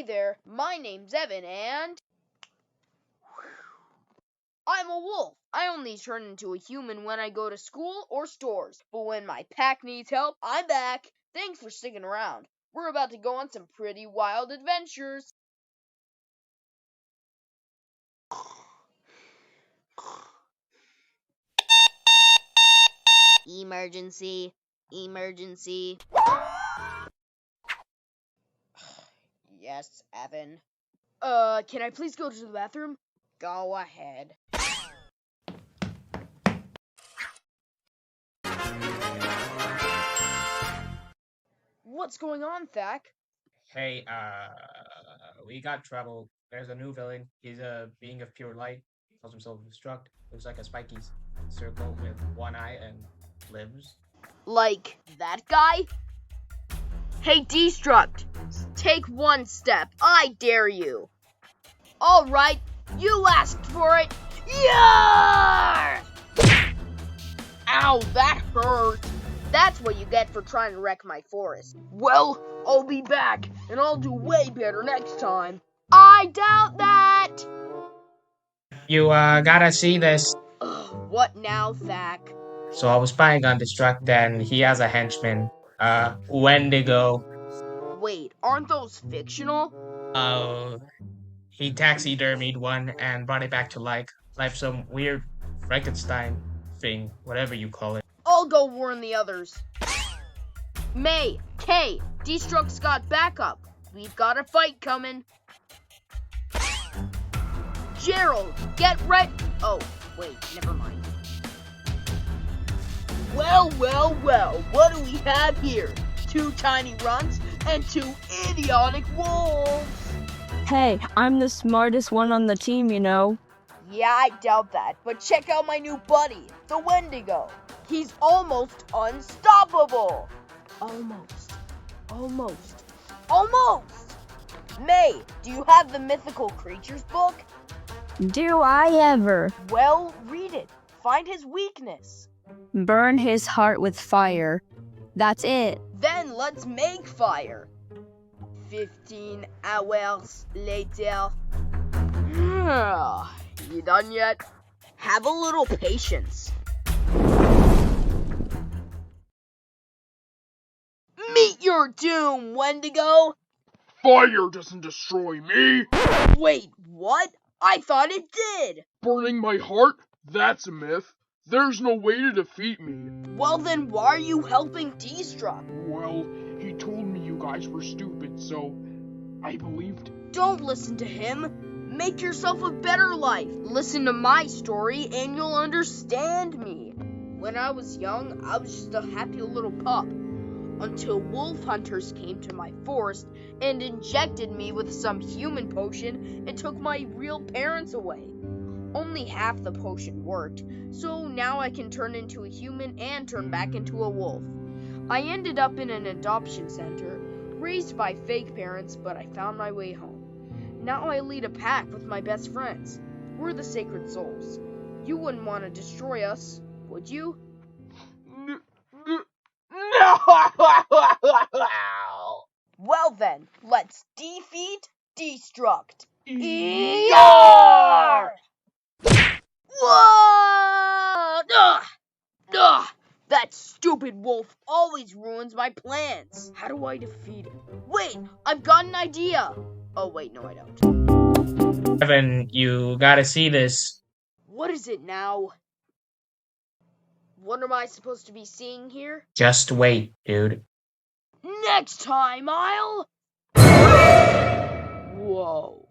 there, my name's Evan, and I'm a wolf. I only turn into a human when I go to school or stores, but when my pack needs help, I'm back. Thanks for sticking around. We're about to go on some pretty wild adventures. Emergency. Emergency. Yes, Evan. Can I please go to the bathroom? Go ahead. What's going on, Thack? Hey, we got trouble. There's a new villain. He's a being of pure light. Calls himself Destruct. Looks like a spiky circle with one eye and limbs. Like that guy? Hey, Destruct! Take one step. I dare you. All right, you asked for it. Yeah! Ow, that hurt. That's what you get for trying to wreck my forest. Well, I'll be back, and I'll do way better next time. I doubt that. You gotta see this. What now, Thack? So I was spying on Destruct, then he has a henchman, Wendigo. Wait, aren't those fictional? He taxidermied one and brought it back to life some weird Frankenstein thing, whatever you call it. I'll go warn the others. May, Kay, Destruct's got backup. We've got a fight coming. Gerald, get ready. Oh, wait, never mind. Well, what do we have here? 2 tiny runts and 2 idiotic wolves. Hey, I'm the smartest one on the team, you know. Yeah, I doubt that, but check out my new buddy, the Wendigo. He's almost unstoppable. Almost. May, do you have the Mythical Creatures book? Do I ever? Well, read it. Find his weakness. Burn his heart with fire. That's it. Then let's make fire. 15 hours later. You done yet? Have a little patience. Meet your doom, Wendigo! Fire doesn't destroy me! Wait, what? I thought it did! Burning my heart? That's a myth. There's no way to defeat me. Well then, why are you helping Destruct? Well, he told me you guys were stupid, so I believed. Don't listen to him. Make yourself a better life. Listen to my story and you'll understand me. When I was young, I was just a happy little pup. Until wolf hunters came to my forest and injected me with some human potion and took my real parents away. Only half the potion worked, so now I can turn into a human and turn back into a wolf. I ended up in an adoption center, raised by fake parents, but I found my way home. Now I lead a pack with my best friends. We're the Sacred Souls. You wouldn't want to destroy us, would you? No! Well then, let's defeat Destruct. Yar! Whoa! Ugh! That stupid wolf always ruins my plans. How do I defeat him? Wait, I've got an idea. Oh wait, no I don't. Evan, you gotta see this. What is it now? What am I supposed to be seeing here? Just wait, dude. Next time I'll... Whoa.